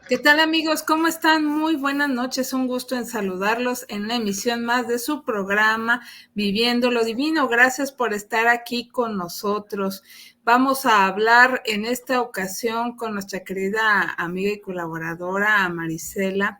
¿Qué tal amigos? ¿Cómo están? Muy buenas noches, un gusto en saludarlos en la emisión más de su programa Viviendo lo Divino. Gracias por estar aquí con nosotros. Vamos a hablar en esta ocasión con nuestra querida amiga y colaboradora Marisela,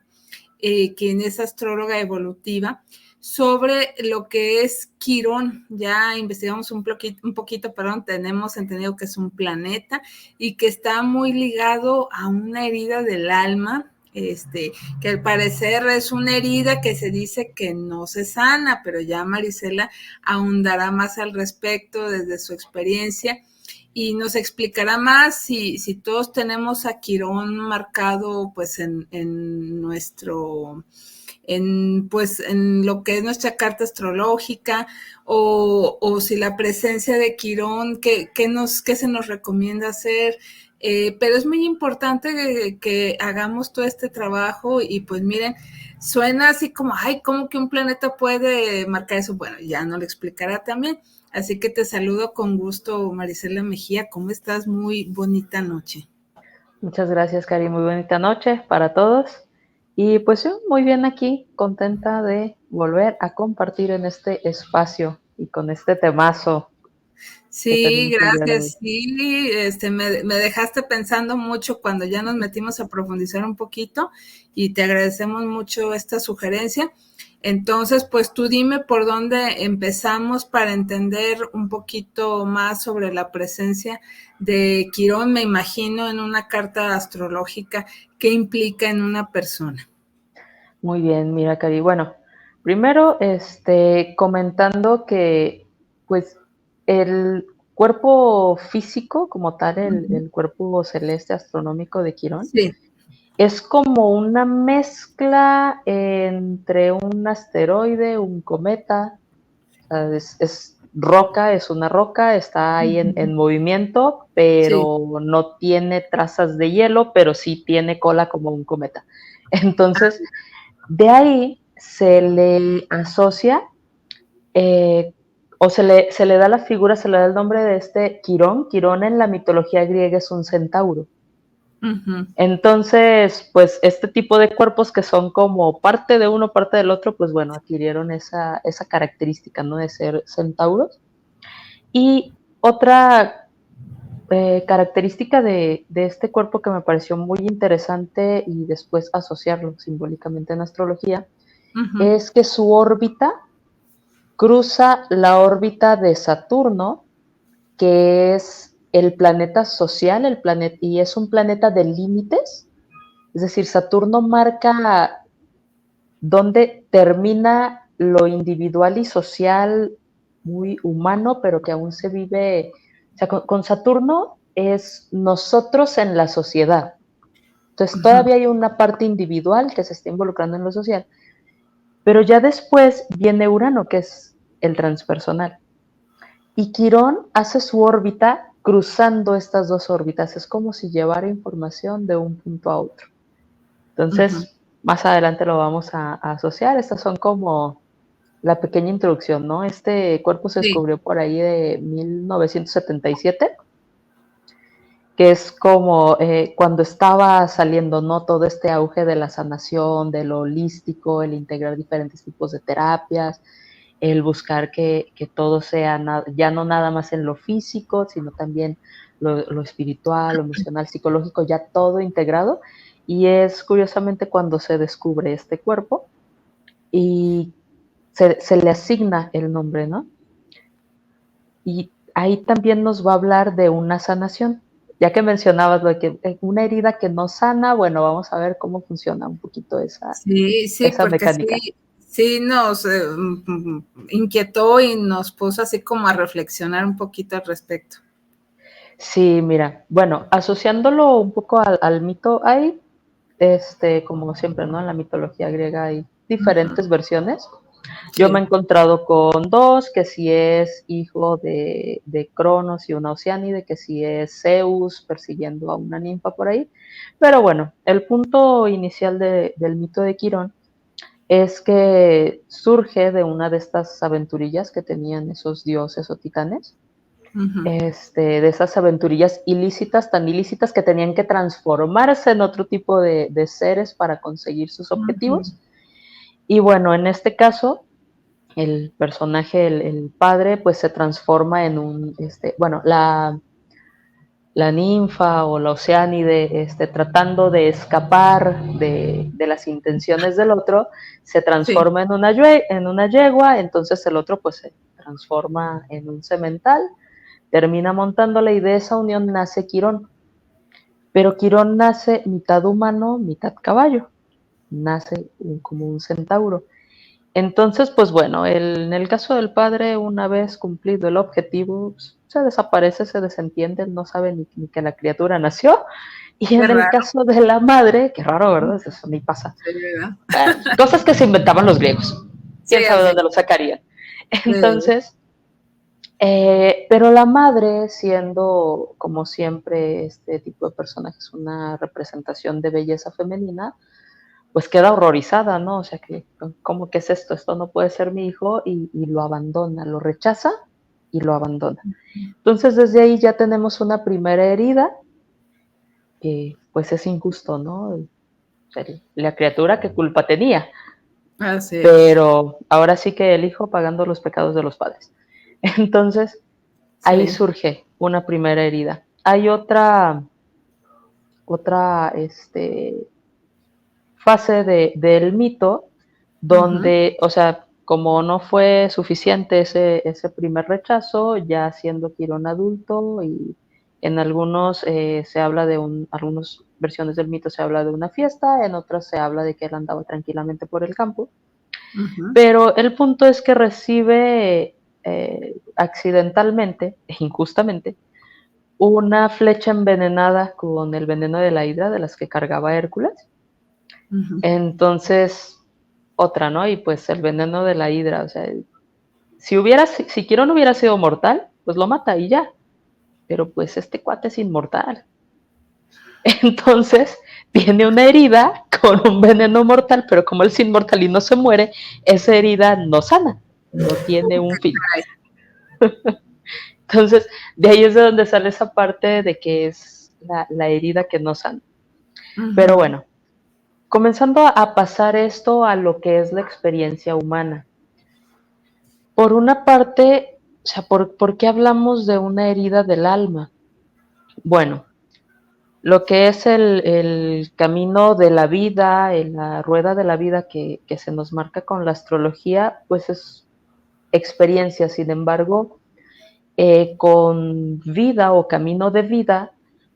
quien es astróloga evolutiva, sobre lo que es Quirón. Ya investigamos un poquito, perdón, tenemos entendido que es un planeta y que está muy ligado a una herida del alma, que al parecer es una herida que se dice que no se sana, pero ya Marisela ahondará más al respecto desde su experiencia y nos explicará más si todos tenemos a Quirón marcado pues en nuestro pues en lo que es nuestra carta astrológica o si la presencia de Quirón, qué se nos recomienda hacer. Pero es muy importante que hagamos todo este trabajo y pues miren, suena así como, ay, ¿cómo que un planeta puede marcar eso? Bueno, ya nos lo explicará también. Así que te saludo con gusto, Marisela Mejía. ¿Cómo estás? Muy bonita noche. Muchas gracias, Cari. Muy bonita noche para todos. Y pues yo muy bien aquí, contenta de volver a compartir en este espacio y con este temazo que Sí, tenemos el día de hoy. gracias. Sí, me dejaste pensando mucho cuando ya nos metimos a profundizar un poquito y te agradecemos mucho esta sugerencia. Entonces, pues tú dime por dónde empezamos para entender un poquito más sobre la presencia de Quirón, me imagino, en una carta astrológica, ¿qué implica en una persona? Muy bien, mira, Cari. Bueno, primero, comentando que, pues, el cuerpo físico, como tal, el cuerpo celeste astronómico de Quirón, Sí. es como una mezcla entre un asteroide, un cometa. Es roca, es una roca, está ahí en movimiento, Sí. pero no tiene trazas de hielo, pero sí tiene cola como un cometa. Entonces, de ahí se le asocia o se le da la figura, se le da el nombre de este Quirón. Quirón en la mitología griega es un centauro. Uh-huh. Entonces, pues este tipo de cuerpos que son como parte de uno, parte del otro, pues bueno, adquirieron esa característica, ¿no? De ser centauros. Y otra característica de este cuerpo que me pareció muy interesante y después asociarlo simbólicamente en astrología Uh-huh. es que su órbita cruza la órbita de Saturno, que es el planeta social, el planeta, y es un planeta de límites. Es decir, Saturno marca dónde termina lo individual y social, muy humano, pero que aún se vive. O sea, con Saturno es nosotros en la sociedad. Entonces Uh-huh. todavía hay una parte individual que se está involucrando en lo social, pero ya después viene Urano, que es el transpersonal. Y Quirón hace su órbita cruzando estas dos órbitas. Es como si llevara información de un punto a otro. Uh-huh. Entonces, más adelante lo vamos a asociar. Estas son como la pequeña introducción, ¿no? Este cuerpo se Sí. descubrió por ahí de 1977, que es como cuando estaba saliendo, ¿no? Todo este auge de la sanación, de lo holístico, el integrar diferentes tipos de terapias, el buscar que todo sea ya no nada más en lo físico, sino también lo espiritual, lo emocional, psicológico, ya todo integrado. Y es curiosamente cuando se descubre este cuerpo y se le asigna el nombre, ¿no? Y ahí también nos va a hablar de una sanación. Ya que mencionabas lo de que una herida que no sana, bueno, vamos a ver cómo funciona un poquito Sí, sí, esa porque mecánica. sí nos inquietó y nos puso así como a reflexionar un poquito al respecto. Sí, mira, bueno, asociándolo un poco al mito, hay, como siempre, ¿no? En la mitología griega hay Ujú. diferentes versiones. Yo me he Sí. encontrado con dos, que si es hijo de Cronos y una Oceánide, que si es Zeus persiguiendo a una ninfa por ahí. Pero bueno, el punto inicial del mito de Quirón es que surge de una de estas aventurillas que tenían esos dioses o titanes, de esas aventurillas ilícitas, tan ilícitas que tenían que transformarse en otro tipo de seres para conseguir sus objetivos. Y bueno, en este caso, el personaje, el padre, pues se transforma en un, bueno, la ninfa o la Oceánide, tratando de escapar de las intenciones del otro, se transforma Sí. en una yegua, entonces el otro pues se transforma en un semental, termina montándole y de esa unión nace Quirón. Pero Quirón nace mitad humano, mitad caballo, nace como un centauro. Entonces, pues bueno, en el caso del padre, una vez cumplido el objetivo, pues, se desaparece, se desentiende, no sabe ni que la criatura nació. Y Qué en el raro. caso de la madre, qué raro, ¿verdad? Eso ni pasa. Sí, ¿verdad? Cosas que se inventaban los griegos. ¿Quién Sí, sabe así. dónde lo sacarían? Sí. Entonces, pero la madre, siendo como siempre este tipo de personajes una representación de belleza femenina, pues queda horrorizada, ¿no? O sea, que, ¿cómo que es esto? Esto no puede ser mi hijo y lo abandona, lo rechaza y lo abandona. Entonces, desde ahí ya tenemos una primera herida que pues es injusto, ¿no? O sea, la criatura, ¿qué culpa tenía? Así es. Pero ahora sí que el hijo pagando los pecados de los padres. Entonces, ahí Sí. surge una primera herida. Hay otra fase del mito donde, o sea, como no fue suficiente ese primer rechazo, ya siendo Quirón adulto y en algunos se habla de algunas versiones del mito se habla de una fiesta, en otras se habla de que él andaba tranquilamente por el campo, pero el punto es que recibe accidentalmente e injustamente una flecha envenenada con el veneno de la hidra de las que cargaba Hércules. Entonces, otra, ¿no? Y pues el veneno de la hidra, o sea, si Quirón hubiera sido mortal, pues lo mata y ya. Pero pues este cuate es inmortal. Entonces, tiene una herida con un veneno mortal, pero como él es inmortal y no se muere, esa herida no sana, no tiene un fin. Entonces, de ahí es de donde sale esa parte de que es la herida que no sana. Pero bueno, comenzando a pasar esto a lo que es la experiencia humana. Por una parte, o sea, ¿por qué hablamos de una herida del alma? Bueno, lo que es el camino de la vida, la rueda de la vida que se nos marca con la astrología, pues es experiencia. Sin embargo, con vida o camino de vida,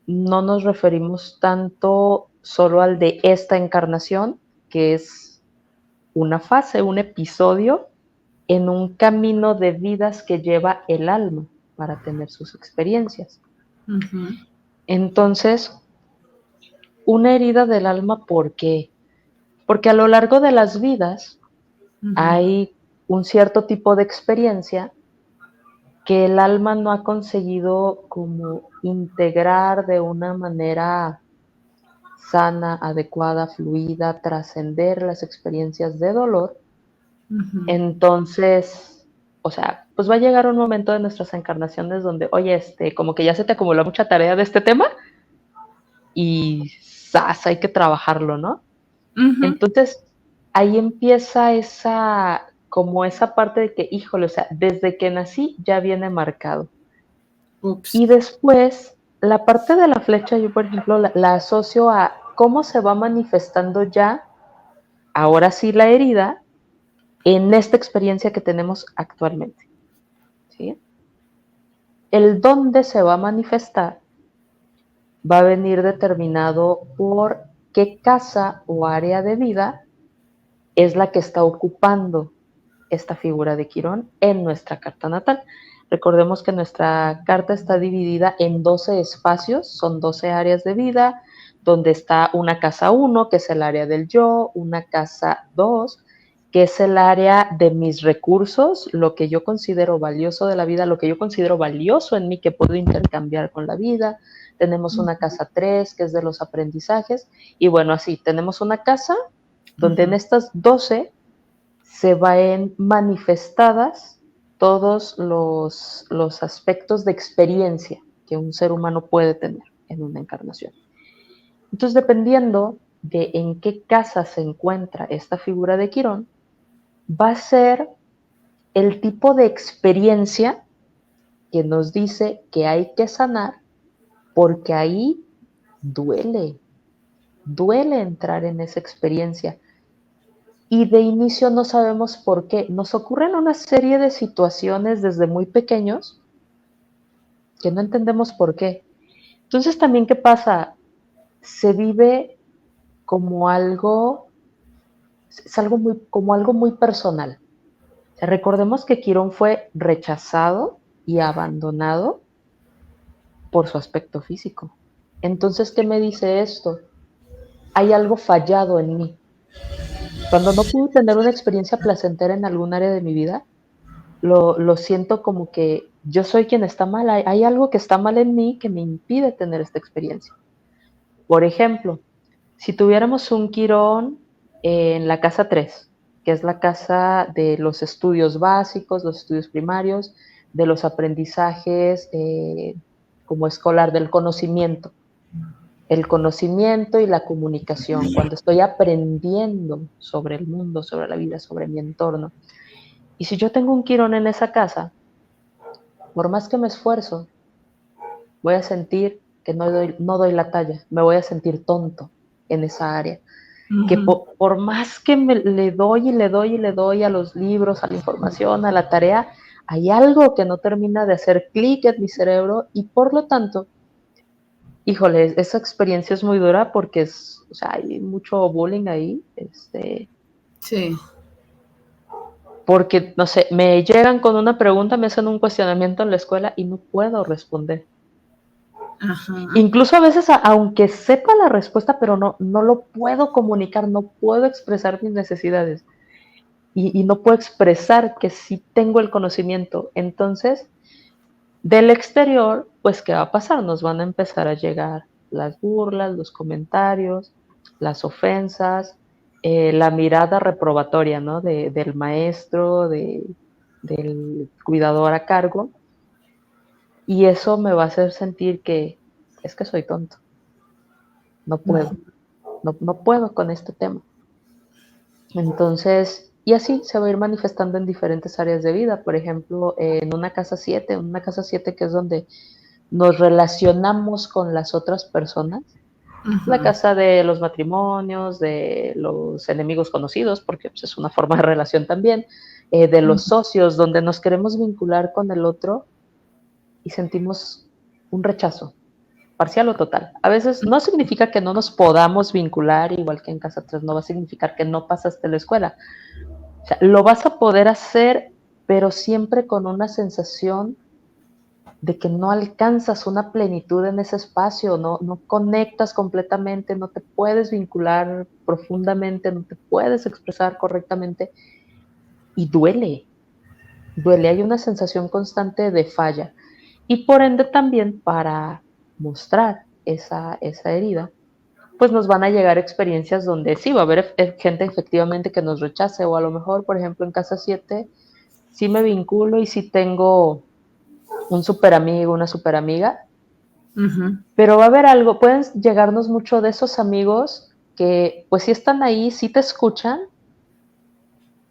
no nos referimos tanto solo al de esta encarnación, que es una fase, un episodio en un camino de vidas que lleva el alma para tener sus experiencias. Entonces, una herida del alma, ¿por qué? Porque a lo largo de las vidas hay un cierto tipo de experiencia que el alma no ha conseguido como integrar de una manera sana, adecuada, fluida, trascender las experiencias de dolor. Entonces, o sea, pues va a llegar un momento de nuestras encarnaciones donde, oye, como que ya se te acumuló mucha tarea de este tema y ¡zas! Hay que trabajarlo, ¿no? Entonces, ahí empieza como esa parte de que, híjole, o sea, desde que nací ya viene marcado. Ups. Y después, la parte de la flecha, yo por ejemplo la asocio a cómo se va manifestando ya, ahora sí, la herida en esta experiencia que tenemos actualmente. ¿Sí? El dónde se va a manifestar va a venir determinado por qué casa o área de vida es la que está ocupando esta figura de Quirón en nuestra carta natal. Recordemos que nuestra carta está dividida en 12 espacios, son 12 áreas de vida, donde está una casa 1, que es el área del yo, una casa 2, que es el área de mis recursos, lo que yo considero valioso de la vida, lo que yo considero valioso en mí que puedo intercambiar con la vida. Tenemos una casa 3, que es de los aprendizajes, y bueno, así, tenemos una casa donde en estas 12 se ven manifestadas todos los aspectos de experiencia que un ser humano puede tener en una encarnación. Entonces, dependiendo de en qué casa se encuentra esta figura de Quirón, va a ser el tipo de experiencia que nos dice que hay que sanar, porque ahí duele entrar en esa experiencia. Y de inicio no sabemos por qué. Nos ocurren una serie de situaciones desde muy pequeños que no entendemos por qué. Entonces también, ¿qué pasa? Se vive como algo, como algo muy personal. Recordemos que Quirón fue rechazado y abandonado por su aspecto físico. Entonces, ¿qué me dice esto? Hay algo fallado en mí. Cuando no pude tener una experiencia placentera en algún área de mi vida, lo siento como que yo soy quien está mal. Hay algo que está mal en mí que me impide tener esta experiencia. Por ejemplo, si tuviéramos un Quirón en la casa 3, que es la casa de los estudios básicos, los estudios primarios, de los aprendizajes como escolar, del conocimiento. El conocimiento y la comunicación, cuando estoy aprendiendo sobre el mundo, sobre la vida, sobre mi entorno. Y si yo tengo un Quirón en esa casa, por más que me esfuerzo, voy a sentir que no doy la talla, me voy a sentir tonto en esa área. Que por más que le doy y le doy y le doy a los libros, a la información, a la tarea, hay algo que no termina de hacer clic en mi cerebro y por lo tanto, híjole, esa experiencia es muy dura porque o sea, hay mucho bullying ahí. Sí. Porque, no sé, me llegan con una pregunta, me hacen un cuestionamiento en la escuela y no puedo responder. Ajá. Incluso a veces, aunque sepa la respuesta, pero no lo puedo comunicar, no puedo expresar mis necesidades y no puedo expresar que sí tengo el conocimiento. Entonces, del exterior, pues, ¿qué va a pasar? Nos van a empezar a llegar las burlas, los comentarios, las ofensas, la mirada reprobatoria, ¿no? Del maestro, del cuidador a cargo. Y eso me va a hacer sentir que es que soy tonto. No puedo. No puedo con este tema. Entonces, y así se va a ir manifestando en diferentes áreas de vida. Por ejemplo, en una casa 7, que es donde nos relacionamos con las otras personas. La casa de los matrimonios, de los enemigos conocidos, porque pues, es una forma de relación también, de los socios, donde nos queremos vincular con el otro y sentimos un rechazo, parcial o total. A veces no significa que no nos podamos vincular, igual que en casa 3, no va a significar que no pasaste la escuela. O sea, lo vas a poder hacer, pero siempre con una sensación de que no alcanzas una plenitud en ese espacio, no conectas completamente, no te puedes vincular profundamente, no te puedes expresar correctamente y duele, hay una sensación constante de falla y por ende también para mostrar esa herida, pues nos van a llegar experiencias donde sí va a haber gente efectivamente que nos rechace o a lo mejor, por ejemplo, en casa 7 sí me vinculo y sí tengo un super amigo, una super amiga, pero va a haber algo, pueden llegarnos mucho de esos amigos que pues sí están ahí, sí te escuchan,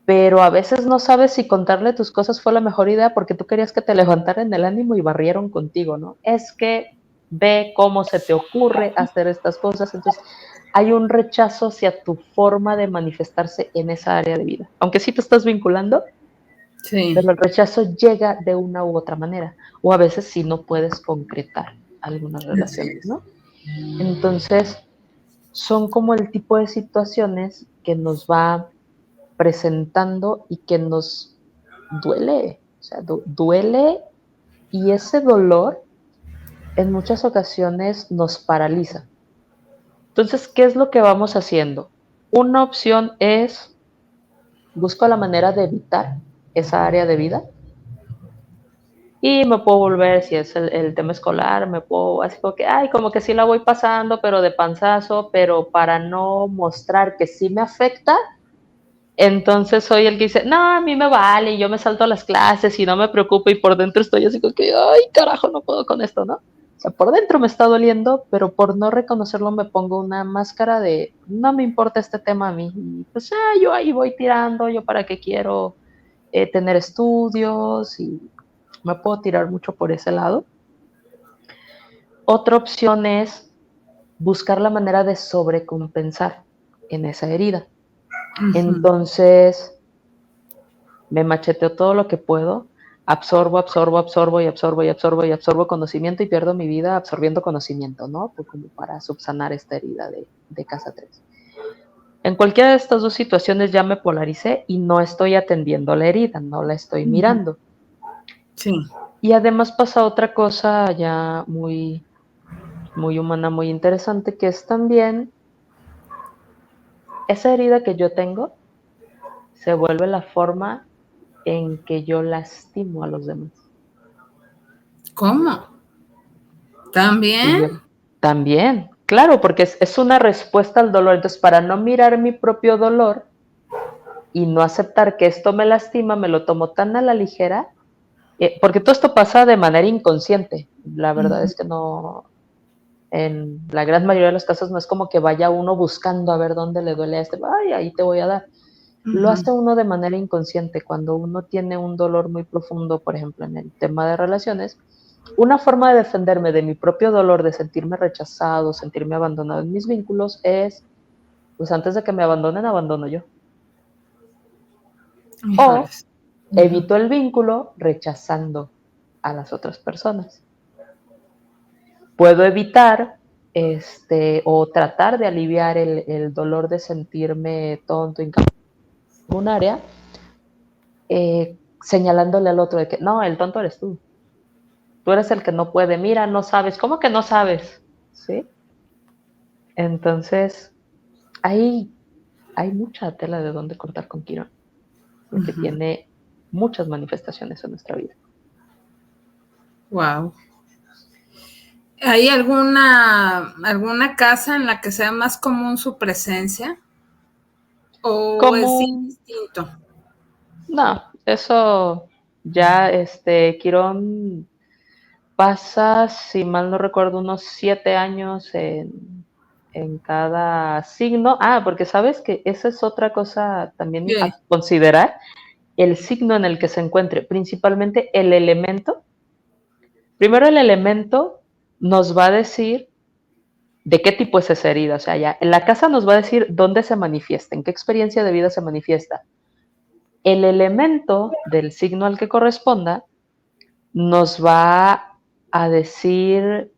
pero a veces no sabes si contarle tus cosas fue la mejor idea porque tú querías que te levantaran el ánimo y barrieron contigo, ¿no? Es que ve cómo se te ocurre hacer estas cosas, entonces hay un rechazo hacia tu forma de manifestarse en esa área de vida. Aunque sí te estás vinculando, sí, pero el rechazo llega de una u otra manera, o a veces sí no puedes concretar algunas relaciones, ¿no? Entonces, son como el tipo de situaciones que nos va presentando y que nos duele, o sea, duele y ese dolor en muchas ocasiones nos paraliza. Entonces, ¿qué es lo que vamos haciendo? Una opción es, busco la manera de evitar esa área de vida y me puedo volver, si es el tema escolar, me puedo, así como que, ay, como que sí la voy pasando, pero de panzazo, pero para no mostrar que sí me afecta, Entonces soy el que dice, no, a mí me vale, yo me salto a las clases y no me preocupo, y por dentro estoy así como que, ay, carajo, no puedo con esto, ¿no? O sea, por dentro me está doliendo, pero por no reconocerlo me pongo una máscara de, no me importa este tema a mí. Y pues yo ahí voy tirando, yo para qué quiero tener estudios, y me puedo tirar mucho por ese lado. Otra opción es buscar la manera de sobrecompensar en esa herida. Entonces, me macheteo todo lo que puedo, absorbo conocimiento y pierdo mi vida absorbiendo conocimiento, ¿no? Pues como para subsanar esta herida de casa 3. En cualquiera de estas dos situaciones ya me polaricé y no estoy atendiendo la herida, no la estoy mirando. Sí. Y además pasa otra cosa ya muy, muy humana, muy interesante, que es también esa herida que yo tengo se vuelve la forma en que yo lastimo a los demás. ¿Cómo? ¿También? También, claro, porque es una respuesta al dolor. Entonces, para no mirar mi propio dolor y no aceptar que esto me lastima, me lo tomo tan a la ligera, porque todo esto pasa de manera inconsciente. La verdad es que no, en la gran mayoría de los casos no es como que vaya uno buscando a ver dónde le duele a este, ay, ahí te voy a dar. Lo hace uno de manera inconsciente. Cuando uno tiene un dolor muy profundo, por ejemplo, en el tema de relaciones, una forma de defenderme de mi propio dolor, de sentirme rechazado, sentirme abandonado en mis vínculos, es, pues antes de que me abandonen, abandono yo. Híjoles. O evito el vínculo rechazando a las otras personas. Puedo evitar o tratar de aliviar el dolor de sentirme tonto, incapaz en un área, señalándole al otro de que, no, el tonto eres tú. Tú eres el que no puede, mira, no sabes. ¿Cómo que no sabes? ¿Sí? Entonces, hay mucha tela de dónde cortar con Quirón, porque tiene muchas manifestaciones en nuestra vida. Wow. ¿Hay alguna casa en la que sea más común su presencia? ¿O es indistinto? No, eso ya, Quirón pasa, si mal no recuerdo, unos 7 años en cada signo. Porque sabes que esa es otra cosa también a considerar, el signo en el que se encuentre, principalmente el elemento. Primero, el elemento nos va a decir de qué tipo es esa herida. O sea, ya en la casa nos va a decir dónde se manifiesta, en qué experiencia de vida se manifiesta. El elemento del signo al que corresponda nos va a decir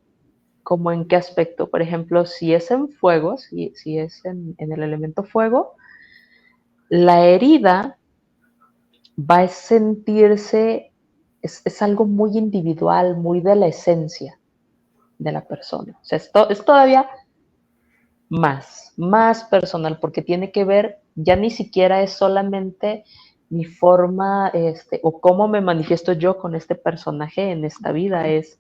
como en qué aspecto. Por ejemplo, si es en fuego, si es en el elemento fuego, la herida va a sentirse, es algo muy individual, muy de la esencia de la persona. O sea, esto es todavía más personal, porque tiene que ver, ya ni siquiera es solamente mi forma, o cómo me manifiesto yo con este personaje en esta vida, es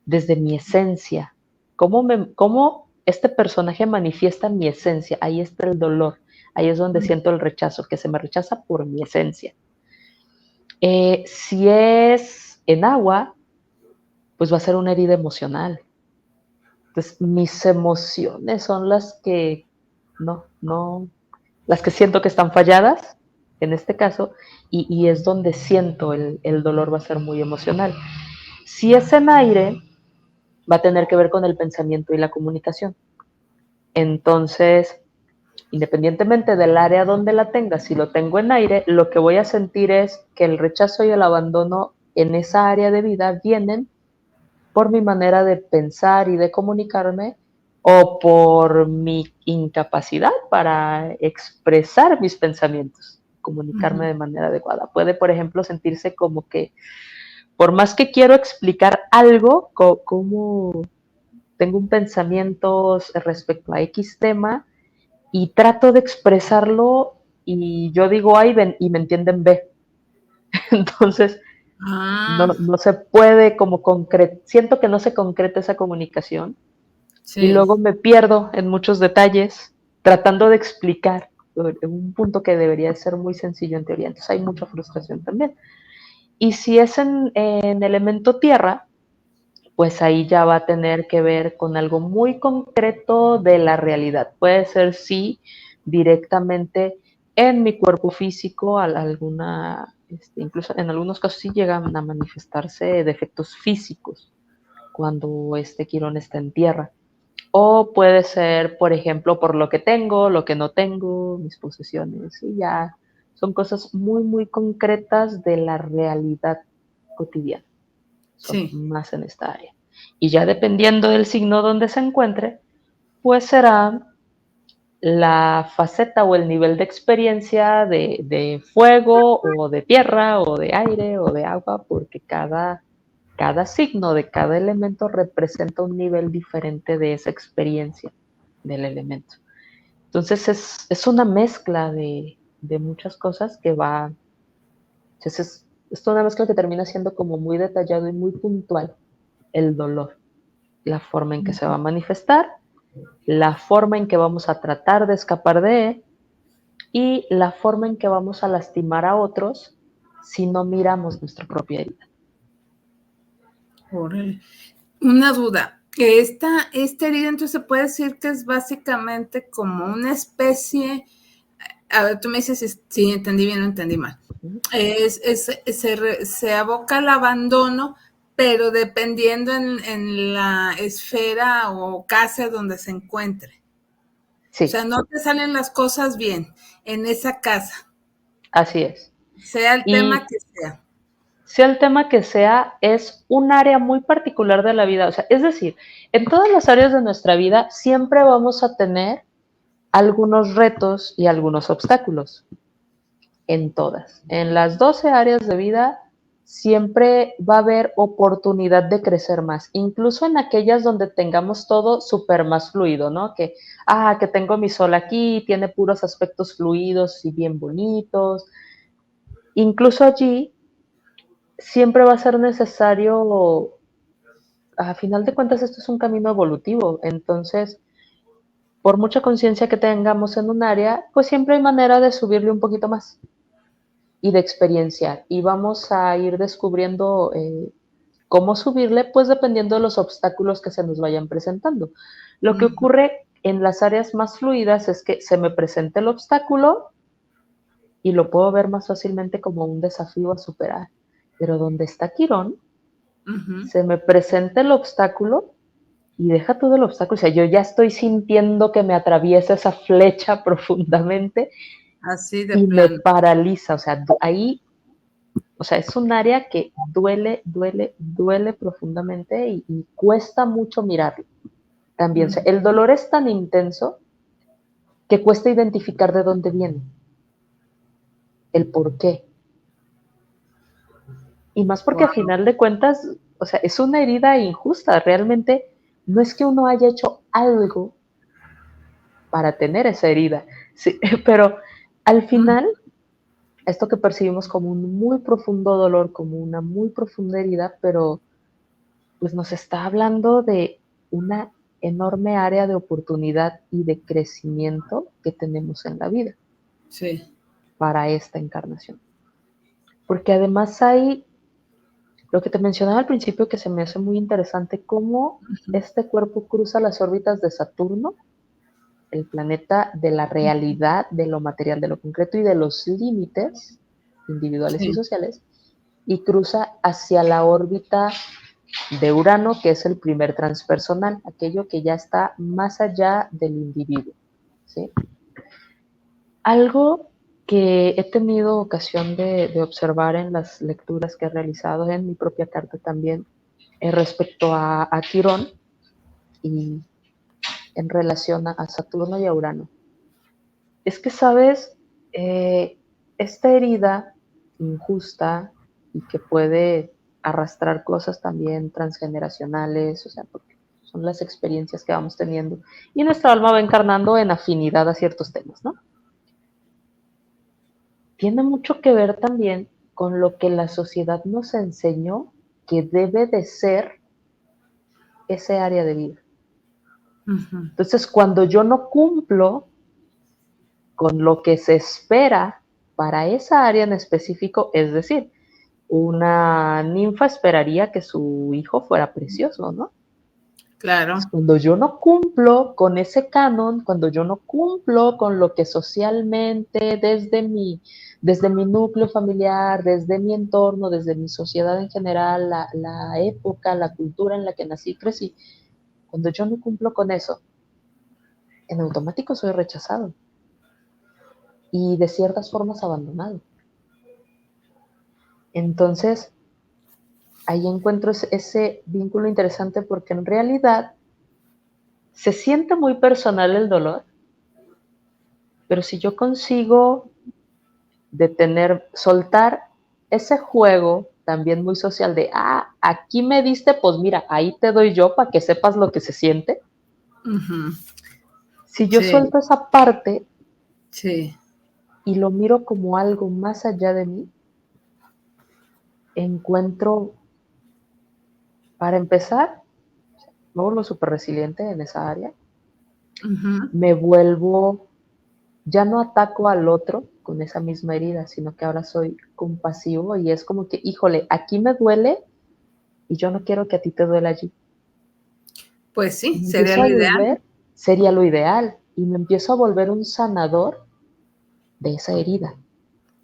desde mi esencia. ¿Cómo este personaje manifiesta mi esencia? Ahí está el dolor, ahí es donde siento el rechazo, que se me rechaza por mi esencia. Si es en agua, pues va a ser una herida emocional. Entonces, mis emociones son las que las que siento que están falladas, en este caso, y es donde siento el dolor, va a ser muy emocional. Si es en aire, va a tener que ver con el pensamiento y la comunicación. Entonces, independientemente del área donde la tenga, si lo tengo en aire, lo que voy a sentir es que el rechazo y el abandono en esa área de vida vienen por mi manera de pensar y de comunicarme, o por mi incapacidad para expresar mis pensamientos, comunicarme de manera adecuada. Puede, por ejemplo, sentirse como que por más que quiero explicar algo, como tengo un pensamiento respecto a X tema y trato de expresarlo y yo digo A y me entienden B. Entonces, no se puede como siento que no se concreta esa comunicación, y luego me pierdo en muchos detalles tratando de explicar un punto que debería ser muy sencillo en teoría. Entonces hay mucha frustración también. Y si es en elemento tierra, pues ahí ya va a tener que ver con algo muy concreto de la realidad. Puede ser, sí, directamente en mi cuerpo físico, incluso en algunos casos sí llegan a manifestarse defectos físicos cuando este Quirón está en tierra. O puede ser, por ejemplo, por lo que tengo, lo que no tengo, mis posesiones, y ya son cosas muy, muy concretas de la realidad cotidiana. Son Sí. más en esta área. Y ya dependiendo del signo donde se encuentre, pues será la faceta o el nivel de experiencia de fuego o de tierra o de aire o de agua, porque cada signo de cada elemento representa un nivel diferente de esa experiencia del elemento. Entonces es una mezcla de muchas cosas que va, entonces es una mezcla que termina siendo como muy detallado y muy puntual el dolor, la forma en que se va a manifestar, la forma en que vamos a tratar de escapar de él y la forma en que vamos a lastimar a otros si no miramos nuestra propia herida. Órale. Una duda. Esta herida entonces se puede decir que es básicamente como una especie, a ver, tú me dices si entendí bien o entendí mal. Se aboca al abandono, pero dependiendo en la esfera o casa donde se encuentre. O Sí, sea, no te salen las cosas bien en esa casa, así es. sea el tema Y que sea. sea el tema que sea, es un área muy particular de la vida. O sea, es decir, en todas las áreas de nuestra vida siempre vamos a tener algunos retos y algunos obstáculos. En todas. En las 12 áreas de vida siempre va a haber oportunidad de crecer más, incluso en aquellas donde tengamos todo súper más fluido, ¿no? Que tengo mi sol aquí, tiene puros aspectos fluidos y bien bonitos. Incluso allí siempre va a ser necesario, a final de cuentas esto es un camino evolutivo, entonces por mucha conciencia que tengamos en un área, pues siempre hay manera de subirle un poquito más y de experienciar. Y vamos a ir descubriendo cómo subirle, pues dependiendo de los obstáculos que se nos vayan presentando. Lo que ocurre en las áreas más fluidas es que se me presenta el obstáculo y lo puedo ver más fácilmente como un desafío a superar. Pero donde está Quirón, se me presenta el obstáculo y deja todo el obstáculo. O sea, yo ya estoy sintiendo que me atraviesa esa flecha profundamente Así de y me plano. paraliza. O sea, ahí, o sea, es un área que duele profundamente y cuesta mucho mirarlo. También, o sea, el dolor es tan intenso que cuesta identificar de dónde viene, el por qué. Y más porque a Wow. final de cuentas, o sea, es una herida injusta. Realmente no es que uno haya hecho algo para tener esa herida, sí, pero al final, esto que percibimos como un muy profundo dolor, como una muy profunda herida, pero pues nos está hablando de una enorme área de oportunidad y de crecimiento que tenemos en la vida Sí. para esta encarnación. Porque además hay lo que te mencionaba al principio que se me hace muy interesante, cómo este cuerpo cruza las órbitas de Saturno, el planeta de la realidad, de lo material, de lo concreto y de los límites individuales y Sí. sociales, y cruza hacia la órbita de Urano, que es el primer transpersonal, aquello que ya está más allá del individuo. ¿Sí? Algo que he tenido ocasión de observar en las lecturas que he realizado, en mi propia carta también, respecto a Quirón y en relación a Saturno y a Urano, es que, ¿sabes? Esta herida injusta y que puede arrastrar cosas también transgeneracionales, o sea, porque son las experiencias que vamos teniendo y nuestra alma va encarnando en afinidad a ciertos temas, ¿no? Tiene mucho que ver también con lo que la sociedad nos enseñó que debe de ser ese área de vida. Entonces, cuando yo no cumplo con lo que se espera para esa área en específico, es decir, una ninfa esperaría que su hijo fuera precioso, ¿no? Claro. Cuando yo no cumplo con ese canon, cuando yo no cumplo con lo que socialmente, desde mi núcleo familiar, desde mi entorno, desde mi sociedad en general, la época, la cultura en la que nací y crecí, cuando yo no cumplo con eso, en automático soy rechazado y de ciertas formas abandonado. Entonces, ahí encuentro ese vínculo interesante porque en realidad se siente muy personal el dolor, pero si yo consigo soltar ese juego también muy social de, aquí me diste, pues mira, ahí te doy yo para que sepas lo que se siente. Uh-huh. Si yo suelto esa parte sí. y lo miro como algo más allá de mí, encuentro, para empezar, me vuelvo súper resiliente en esa área, uh-huh. me vuelvo, ya no ataco al otro con esa misma herida, sino que ahora soy compasivo y es como que, híjole, aquí me duele y yo no quiero que a ti te duela allí. Pues sí, Y sería empiezo lo a volver, ideal. sería lo ideal, y me empiezo a volver un sanador de esa herida.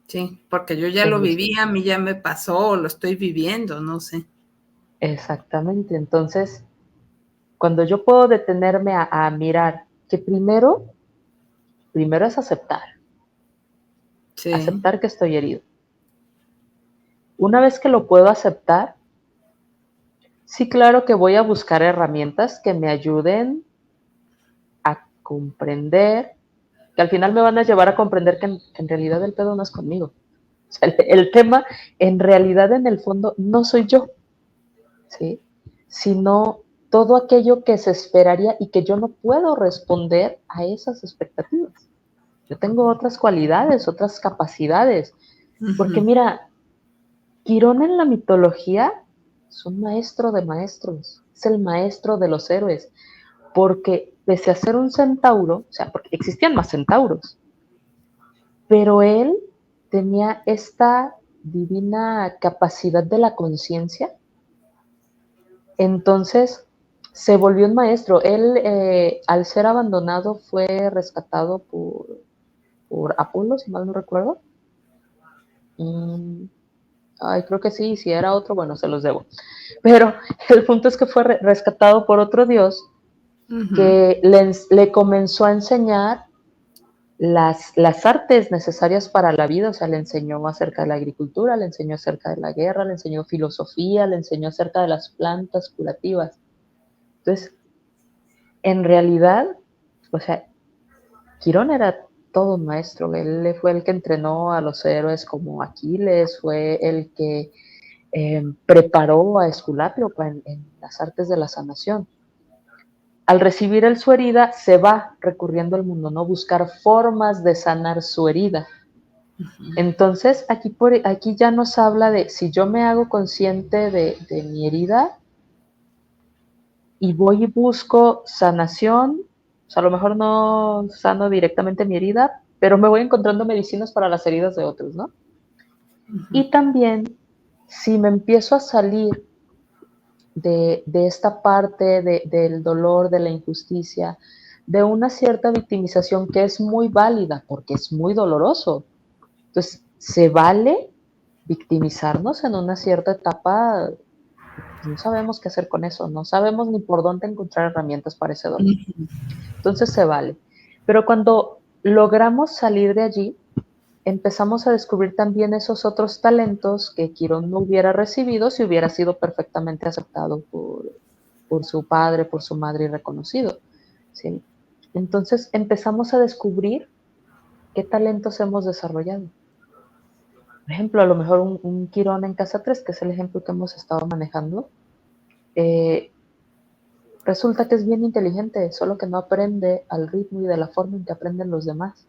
Sí, porque yo ya lo viví, a mí ya me pasó, lo estoy viviendo, no sé. Exactamente, entonces, cuando yo puedo detenerme a mirar que primero es aceptar que estoy herido. Una vez que lo puedo aceptar, sí, claro que voy a buscar herramientas que me ayuden a comprender, que al final me van a llevar a comprender que en realidad el pedo no es conmigo. O sea, el tema, en realidad, en el fondo, no soy yo, ¿sí? Sino todo aquello que se esperaría y que yo no puedo responder a esas expectativas. Yo tengo otras cualidades, otras capacidades. Uh-huh. Porque mira, Quirón en la mitología es un maestro de maestros, es el maestro de los héroes, porque pese a ser un centauro, o sea, porque existían más centauros, pero él tenía esta divina capacidad de la conciencia. Entonces se volvió un maestro. Él, al ser abandonado, fue rescatado por Apolo, si mal no recuerdo. Creo que sí, si era otro, bueno, se los debo. Pero el punto es que fue rescatado por otro dios uh-huh. que le comenzó a enseñar las artes necesarias para la vida, o sea, le enseñó acerca de la agricultura, le enseñó acerca de la guerra, le enseñó filosofía, le enseñó acerca de las plantas curativas. Entonces, en realidad, o sea, Quirón era todo un maestro, él fue el que entrenó a los héroes como Aquiles, fue el que preparó a Esculapio en las artes de la sanación. Al recibir él su herida, se va recorriendo el mundo, ¿no? Buscar formas de sanar su herida. Entonces, aquí ya nos habla de si yo me hago consciente de mi herida y voy y busco sanación, o sea, a lo mejor no sano directamente mi herida, pero me voy encontrando medicinas para las heridas de otros, ¿no? Uh-huh. Y también, si me empiezo a salir de esta parte del dolor, de la injusticia, de una cierta victimización que es muy válida porque es muy doloroso. Entonces, se vale victimizarnos en una cierta etapa, no sabemos qué hacer con eso, no sabemos ni por dónde encontrar herramientas para ese dolor. Entonces se vale. Pero cuando logramos salir de allí, empezamos a descubrir también esos otros talentos que Quirón no hubiera recibido si hubiera sido perfectamente aceptado por su padre, por su madre y reconocido, ¿sí? Entonces empezamos a descubrir qué talentos hemos desarrollado. Por ejemplo, a lo mejor un Quirón en casa 3, que es el ejemplo que hemos estado manejando, resulta que es bien inteligente, solo que no aprende al ritmo y de la forma en que aprenden los demás,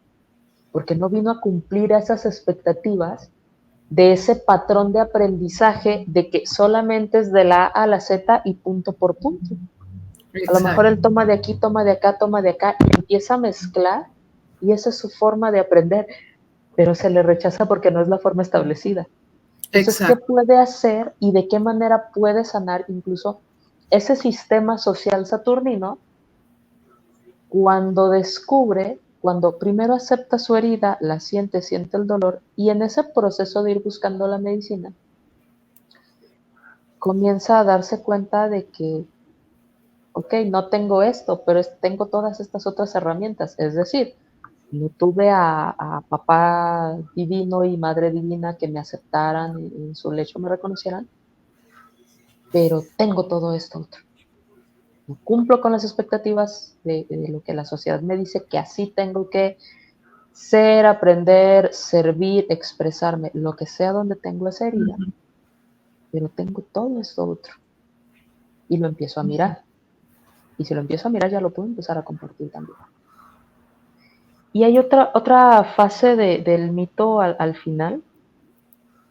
porque no vino a cumplir esas expectativas de ese patrón de aprendizaje de que solamente es de la A a la Z y punto por punto. Exacto. A lo mejor él toma de aquí, toma de acá y empieza a mezclar y esa es su forma de aprender, pero se le rechaza porque no es la forma establecida. Entonces, ¿qué Exacto. puede hacer y de qué manera puede sanar incluso ese sistema social saturnino cuando descubre, cuando primero acepta su herida, la siente, siente el dolor, y en ese proceso de ir buscando la medicina, comienza a darse cuenta de que, ok, no tengo esto, pero tengo todas estas otras herramientas. Es decir, no tuve a papá divino y madre divina que me aceptaran en su lecho, me reconocieran, pero tengo todo esto otro. No cumplo con las expectativas de lo que la sociedad me dice que así tengo que ser, aprender, servir, expresarme, lo que sea donde tengo esa herida, pero tengo todo esto otro. Y lo empiezo a mirar. Y si lo empiezo a mirar, ya lo puedo empezar a compartir también. Y hay otra fase del mito al final,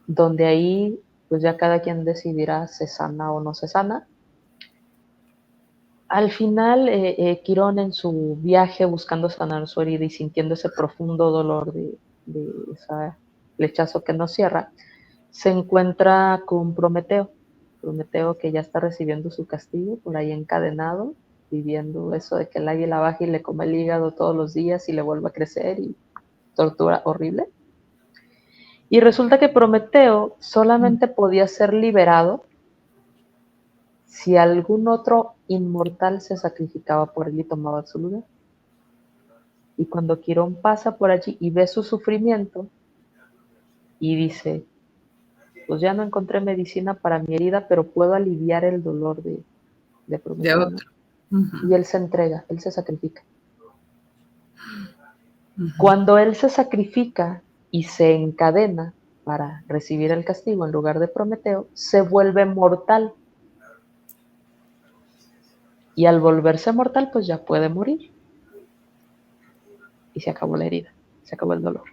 donde ahí pues ya cada quien decidirá se sana o no se sana. Al final, Quirón en su viaje buscando sanar su herida y sintiendo ese profundo dolor de ese flechazo que no cierra, se encuentra con Prometeo. Prometeo que ya está recibiendo su castigo, por ahí encadenado, viviendo eso de que el águila baja y le come el hígado todos los días y le vuelve a crecer y tortura horrible. Y resulta que Prometeo solamente podía ser liberado si algún otro inmortal se sacrificaba por él y tomaba su lugar. Y cuando Quirón pasa por allí y ve su sufrimiento y dice, pues ya no encontré medicina para mi herida, pero puedo aliviar el dolor de De Prometeo, ¿no? otro. Uh-huh. Y él se entrega, él se sacrifica. Uh-huh. Cuando él se sacrifica y se encadena para recibir el castigo en lugar de Prometeo, se vuelve mortal. Y al volverse mortal, pues ya puede morir. Y se acabó la herida, se acabó el dolor.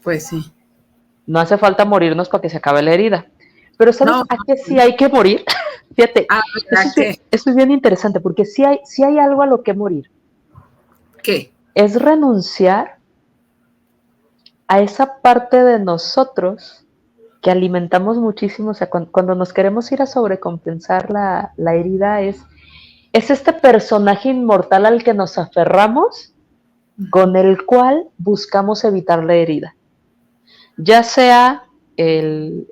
Pues sí. No hace falta morirnos para que se acabe la herida. Pero ¿sabes No, a qué sí no. hay que morir? Fíjate, A ver, ¿a qué? eso es bien interesante, porque sí hay algo a lo que morir. ¿Qué? Es renunciar a esa parte de nosotros que alimentamos muchísimo. O sea, cuando nos queremos ir a sobrecompensar la herida, es este personaje inmortal al que nos aferramos, con el cual buscamos evitar la herida. Ya sea el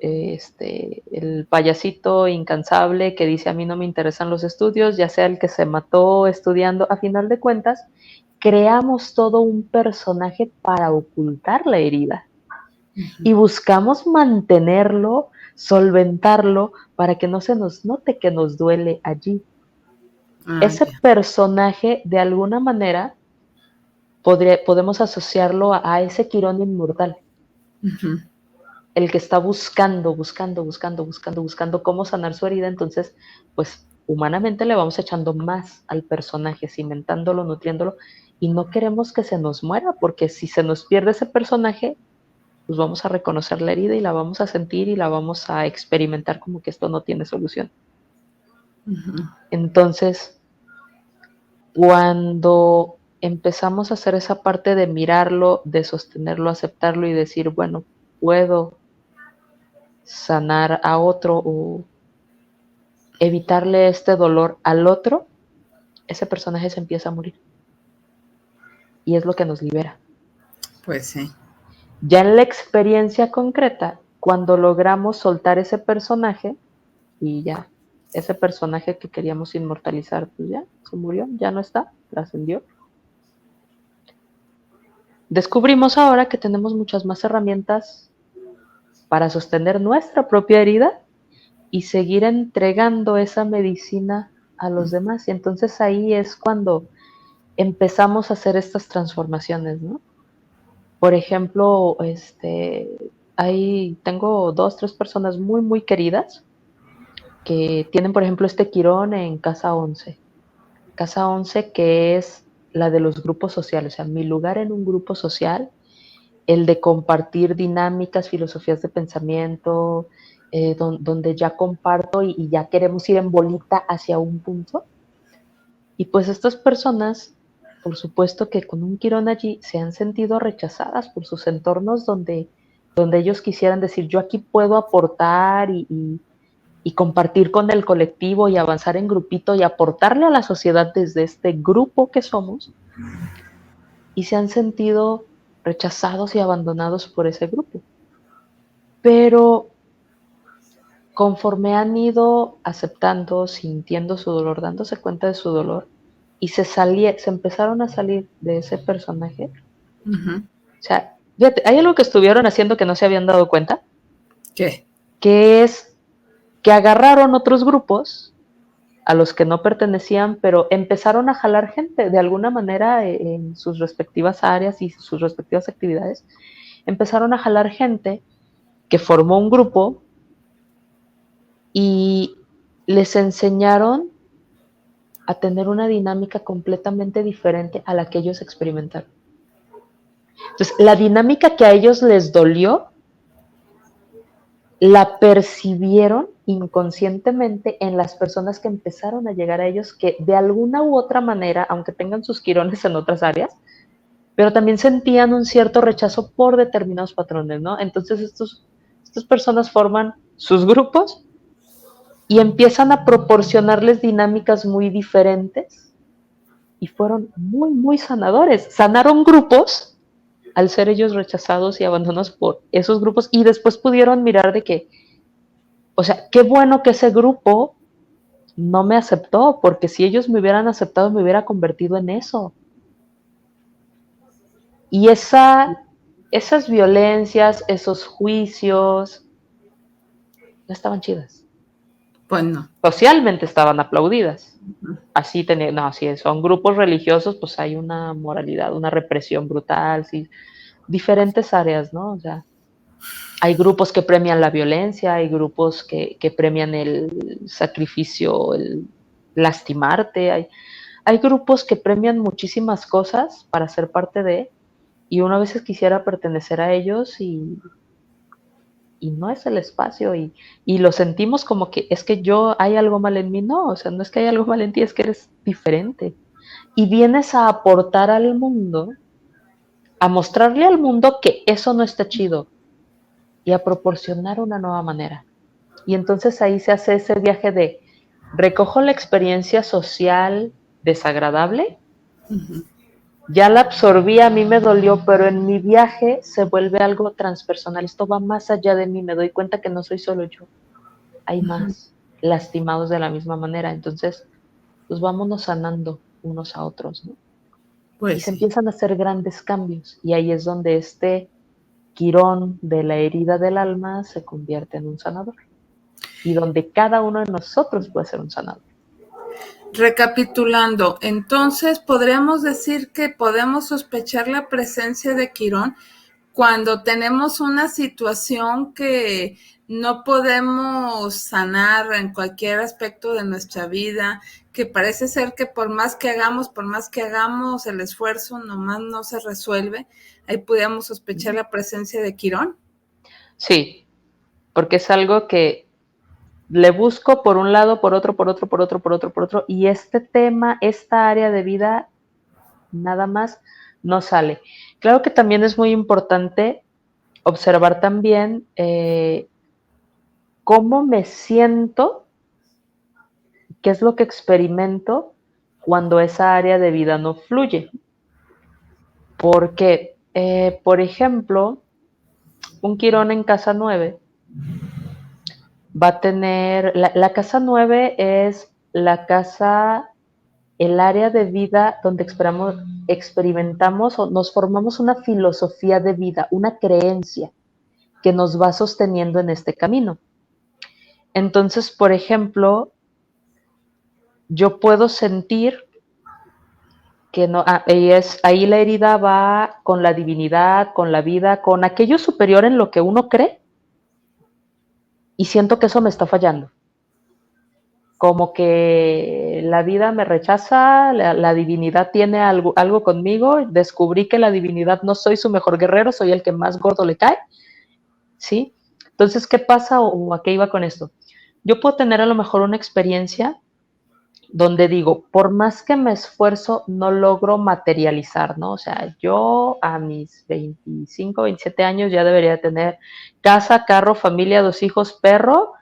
payasito incansable que dice a mí no me interesan los estudios, ya sea el que se mató estudiando, a final de cuentas, creamos todo un personaje para ocultar la herida y buscamos mantenerlo, solventarlo para que no se nos note que nos duele allí. Ese Ya. personaje, de alguna manera, podemos asociarlo a ese Quirón inmortal. Uh-huh. El que está buscando cómo sanar su herida, entonces, pues humanamente le vamos echando más al personaje, cimentándolo, nutriéndolo, y no queremos que se nos muera, porque si se nos pierde ese personaje, pues vamos a reconocer la herida y la vamos a sentir y la vamos a experimentar como que esto no tiene solución. Uh-huh. Entonces, cuando empezamos a hacer esa parte de mirarlo, de sostenerlo, aceptarlo y decir, bueno, puedo sanar a otro o evitarle este dolor al otro, ese personaje se empieza a morir. Y es lo que nos libera. Pues sí. Ya en la experiencia concreta, cuando logramos soltar ese personaje y ya, ese personaje que queríamos inmortalizar, pues ya se murió, ya no está, trascendió. Descubrimos ahora que tenemos muchas más herramientas para sostener nuestra propia herida y seguir entregando esa medicina a los demás. Y entonces ahí es cuando empezamos a hacer estas transformaciones, ¿no? Por ejemplo, tengo 2, 3 personas muy, muy queridas que tienen, por ejemplo, este Quirón en Casa 11. Casa 11 que es la de los grupos sociales, o sea, mi lugar en un grupo social, el de compartir dinámicas, filosofías de pensamiento, donde ya comparto y ya queremos ir en bolita hacia un punto. Y pues estas personas por supuesto que con un Quirón allí se han sentido rechazadas por sus entornos donde ellos quisieran decir, yo aquí puedo aportar y compartir con el colectivo y avanzar en grupito y aportarle a la sociedad desde este grupo que somos, y se han sentido rechazados y abandonados por ese grupo. Pero conforme han ido aceptando, sintiendo su dolor, dándose cuenta de su dolor, y se empezaron a salir de ese personaje. Uh-huh. O sea, fíjate, hay algo que estuvieron haciendo que no se habían dado cuenta. ¿Qué? Que es que agarraron otros grupos a los que no pertenecían, pero empezaron a jalar gente de alguna manera en sus respectivas áreas y sus respectivas actividades. Empezaron a jalar gente que formó un grupo y les enseñaron a tener una dinámica completamente diferente a la que ellos experimentaron. Entonces, la dinámica que a ellos les dolió, la percibieron inconscientemente en las personas que empezaron a llegar a ellos, que de alguna u otra manera, aunque tengan sus quirones en otras áreas, pero también sentían un cierto rechazo por determinados patrones, ¿no? Entonces, estas personas forman sus grupos y empiezan a proporcionarles dinámicas muy diferentes y fueron muy, muy sanadores. Sanaron grupos al ser ellos rechazados y abandonados por esos grupos, y después pudieron mirar de que, o sea, qué bueno que ese grupo no me aceptó, porque si ellos me hubieran aceptado me hubiera convertido en eso. Y esas violencias, esos juicios, no estaban chidas. Pues no. Socialmente estaban aplaudidas. Así no, si son grupos religiosos, pues hay una moralidad, una represión brutal, sí, diferentes áreas, ¿no? O sea, hay grupos que premian la violencia, hay grupos que premian el sacrificio, el lastimarte, hay grupos que premian muchísimas cosas para ser parte de, y uno a veces quisiera pertenecer a ellos y no es el espacio, y lo sentimos como que es que hay algo mal en mí. No, o sea, no es que hay algo mal en ti, es que eres diferente. Y vienes a aportar al mundo, a mostrarle al mundo que eso no está chido y a proporcionar una nueva manera. Y entonces ahí se hace ese viaje de recojo la experiencia social desagradable, Uh-huh. ya la absorbí, a mí me dolió, pero en mi viaje se vuelve algo transpersonal. Esto va más allá de mí, me doy cuenta que no soy solo yo, hay más lastimados de la misma manera. Entonces, pues vámonos sanando unos a otros, ¿no? Pues y se sí. empiezan a hacer grandes cambios, y ahí es donde este quirón de la herida del alma se convierte en un sanador, y donde cada uno de nosotros puede ser un sanador. Recapitulando, entonces podríamos decir que podemos sospechar la presencia de Quirón cuando tenemos una situación que no podemos sanar en cualquier aspecto de nuestra vida, que parece ser que por más que hagamos el esfuerzo, nomás no se resuelve. Ahí podríamos sospechar la presencia de Quirón. Sí, porque es algo que le busco por un lado, por otro, y este tema, esta área de vida, nada más no sale. Claro que también es muy importante observar también cómo me siento, qué es lo que experimento cuando esa área de vida no fluye. Porque, por ejemplo, un Quirón en casa 9 va a tener, la casa 9 es la casa, el área de vida donde experimentamos o nos formamos una filosofía de vida, una creencia que nos va sosteniendo en este camino. Entonces, por ejemplo, yo puedo sentir que no, ahí la herida va con la divinidad, con la vida, con aquello superior en lo que uno cree, y siento que eso me está fallando. Como que la vida me rechaza, la divinidad tiene algo conmigo, descubrí que la divinidad no soy su mejor guerrero, soy el que más gordo le cae, ¿sí? Entonces, ¿qué pasa o a qué iba con esto? Yo puedo tener a lo mejor una experiencia donde digo, por más que me esfuerzo, no logro materializar, ¿no? O sea, yo a mis 25, 27 años ya debería tener casa, carro, familia, 2 hijos, perro,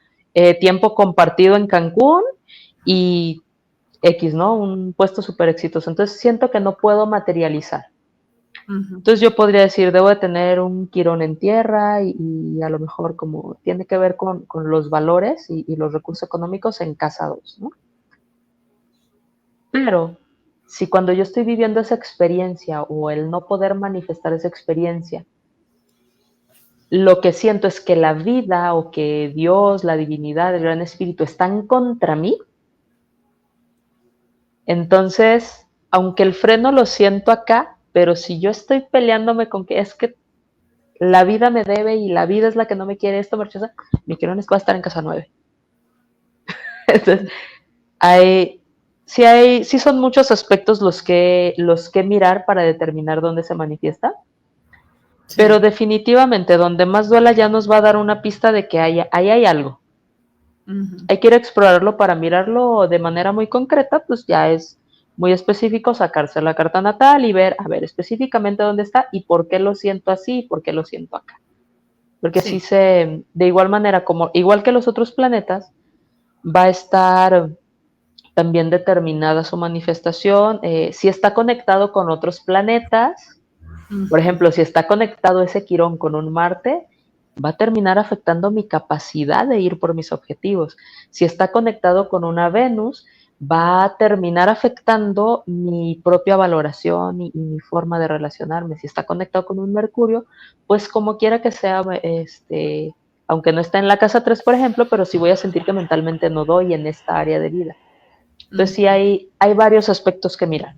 tiempo compartido en Cancún y X, ¿no? Un puesto súper exitoso. Entonces siento que no puedo materializar. Ujú. Entonces yo podría decir, debo de tener un quirón en tierra y a lo mejor como tiene que ver con los valores y los recursos económicos en casa 2, ¿no? Pero si cuando yo estoy viviendo esa experiencia o el no poder manifestar esa experiencia, lo que siento es que la vida o que Dios, la divinidad, el gran espíritu están contra mí, entonces, aunque el freno lo siento acá, pero si yo estoy peleándome con que es que la vida me debe y la vida es la que no me quiere, esto me rechaza, mi quirón va a estar en casa 9. Entonces, hay, sí son muchos aspectos los que mirar para determinar dónde se manifiesta, pero Sí. definitivamente donde más duela ya nos va a dar una pista de que ahí hay algo. Ujú. Hay que ir a explorarlo para mirarlo de manera muy concreta, pues ya es muy específico sacarse la carta natal y ver, a ver, específicamente dónde está y por qué lo siento así y por qué lo siento acá. Porque sí Sí. de igual manera, como igual que los otros planetas, va a estar también determinada su manifestación, si está conectado con otros planetas, por Ujú. ejemplo, si está conectado ese Quirón con un Marte, va a terminar afectando mi capacidad de ir por mis objetivos. Si está conectado con una Venus, va a terminar afectando mi propia valoración y mi forma de relacionarme. Si está conectado con un Mercurio, pues como quiera que sea, aunque no está en la casa 3, por ejemplo, pero sí voy a sentir que mentalmente no doy en esta área de vida. Entonces sí Ujú. hay varios aspectos que mirar,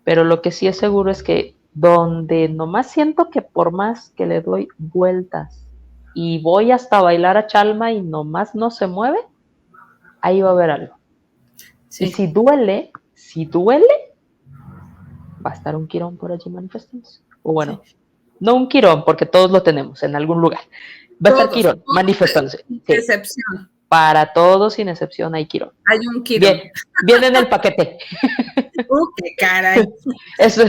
pero lo que sí es seguro es que donde nomás siento que por más que le doy vueltas y voy hasta bailar a Chalma y nomás no se mueve, ahí va a haber algo. Y Sí. si duele, va a estar un quirón por allí manifestándose. O Sí. bueno, no un quirón, porque todos lo tenemos en algún lugar. Va a estar Todos, quirón manifestándose. sin Sí, excepción, para todos sin excepción hay quirón. hay un Bien, quirón. viene en el paquete. Qué caray. Es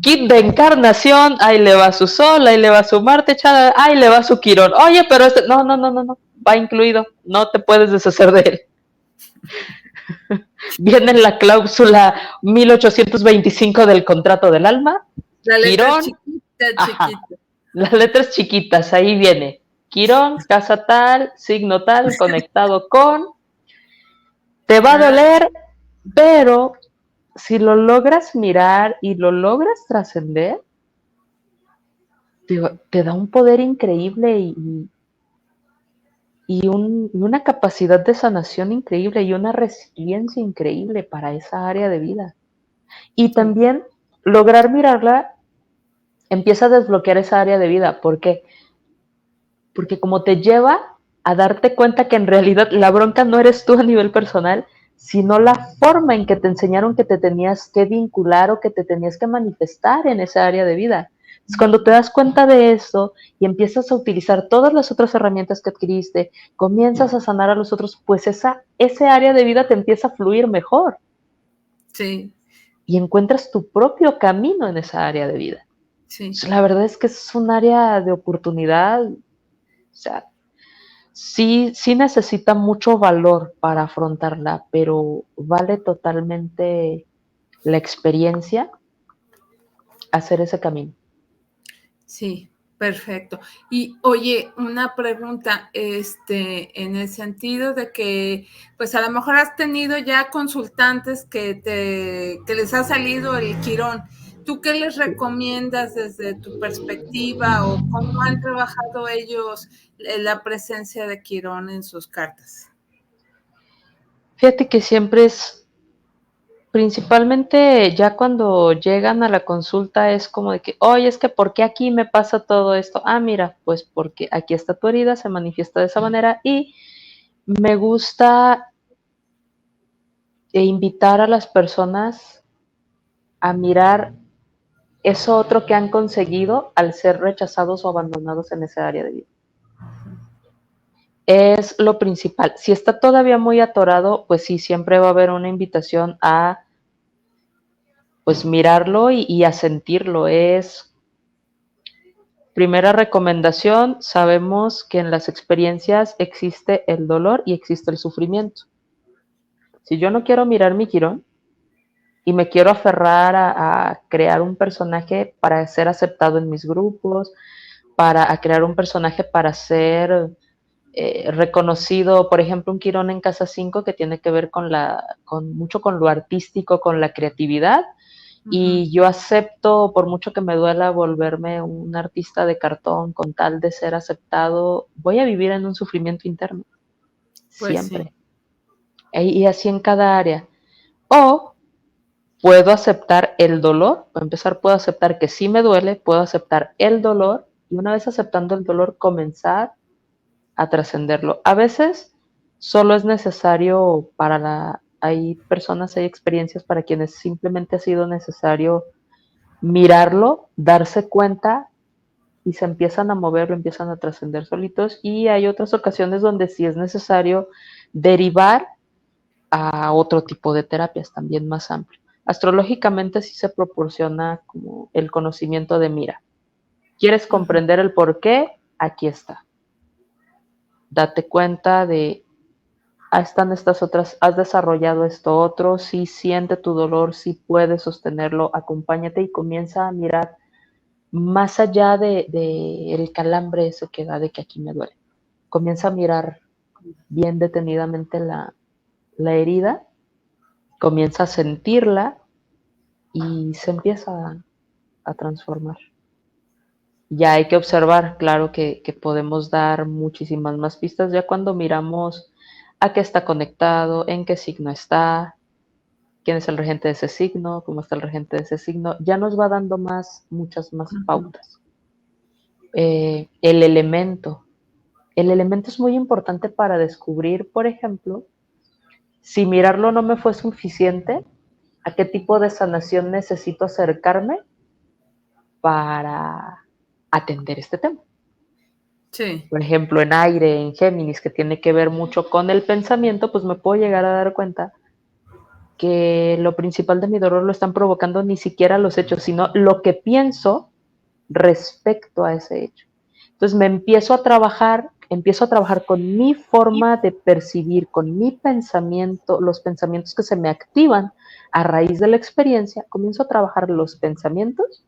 kit de encarnación, ahí le va su sol, ahí le va su Marte, chada, ahí le va su Quirón. Oye, pero no, no, no, no, no, va incluido, no te puedes deshacer de él. Viene en la cláusula 1825 del contrato del alma, La letra Quirón, chiquita, ajá, chiquita. las letras chiquitas, ahí viene. Quirón, casa tal, signo tal, conectado con, te va a Ah, doler, pero si lo logras mirar y lo logras trascender, te da un poder increíble y una capacidad de sanación increíble y una resiliencia increíble para esa área de vida. Y sí. también lograr mirarla empieza a desbloquear esa área de vida. ¿Por qué? Porque como te lleva a darte cuenta que en realidad la bronca no eres tú a nivel personal, sino la forma en que te enseñaron que te tenías que vincular o que te tenías que manifestar en esa área de vida. Es cuando te das cuenta de eso y empiezas a utilizar todas las otras herramientas que adquiriste, comienzas a sanar a los otros, pues ese área de vida te empieza a fluir mejor Sí, y encuentras tu propio camino en esa área de vida. sí, La verdad es que es un área de oportunidad, o sea, sí necesita mucho valor para afrontarla, pero vale totalmente la experiencia hacer ese camino. sí, perfecto. Y oye, una pregunta, en el sentido de que, pues a lo mejor has tenido ya consultantes que les ha salido el quirón. ¿Tú qué les recomiendas desde tu perspectiva o cómo han trabajado ellos la presencia de quirón en sus cartas? Fíjate que siempre es, principalmente ya cuando llegan a la consulta es como de que, oye, es que ¿por qué aquí me pasa todo esto? Ah, mira, pues porque aquí está tu herida, se manifiesta de esa manera y me gusta invitar a las personas a mirar eso otro que han conseguido al ser rechazados o abandonados en esa área de vida. es lo principal. Si está todavía muy atorado, pues sí, siempre va a haber una invitación a pues mirarlo y a sentirlo. Es primera recomendación, sabemos que en las experiencias existe el dolor y existe el sufrimiento. Si yo no quiero mirar mi quirón y me quiero aferrar a crear un personaje para ser aceptado en mis grupos, para crear un personaje para ser reconocido, por ejemplo, un Quirón en Casa 5 que tiene que ver con mucho con lo artístico, con la creatividad, Ujú. y yo acepto, por mucho que me duela volverme un artista de cartón con tal de ser aceptado, voy a vivir en un sufrimiento interno, Pues sí. siempre. Y así en cada área. O puedo aceptar el dolor, para empezar puedo aceptar que sí me duele, puedo aceptar el dolor, y una vez aceptando el dolor, comenzar a trascenderlo. A veces solo es necesario hay personas, hay experiencias para quienes simplemente ha sido necesario mirarlo, darse cuenta y se empiezan a mover, lo empiezan a trascender solitos, y hay otras ocasiones donde sí es necesario derivar a otro tipo de terapias también más amplio. Astrológicamente sí se proporciona como el conocimiento de mira. ¿Quieres Ujú. comprender el por qué? Aquí está. Date cuenta de están estas otras, has desarrollado esto otro, sí siente tu dolor, sí puedes sostenerlo, acompáñate y comienza a mirar más allá de el calambre ese que da de que aquí me duele. Comienza a mirar bien detenidamente la herida, comienza a sentirla y se empieza a transformar. Ya hay que observar, claro que podemos dar muchísimas más pistas ya cuando miramos a qué está conectado, en qué signo está, quién es el regente de ese signo, cómo está el regente de ese signo, ya nos va dando muchas más Ujú. pautas. El elemento. El elemento es muy importante para descubrir, por ejemplo, si mirarlo no me fue suficiente, a qué tipo de sanación necesito acercarme para atender este tema. Sí. Por ejemplo, en aire, en Géminis, que tiene que ver mucho con el pensamiento, pues me puedo llegar a dar cuenta que lo principal de mi dolor lo están provocando ni siquiera los hechos, sino lo que pienso respecto a ese hecho. Entonces me empiezo a trabajar con mi forma de percibir, con mi pensamiento, los pensamientos que se me activan a raíz de la experiencia, comienzo a trabajar los pensamientos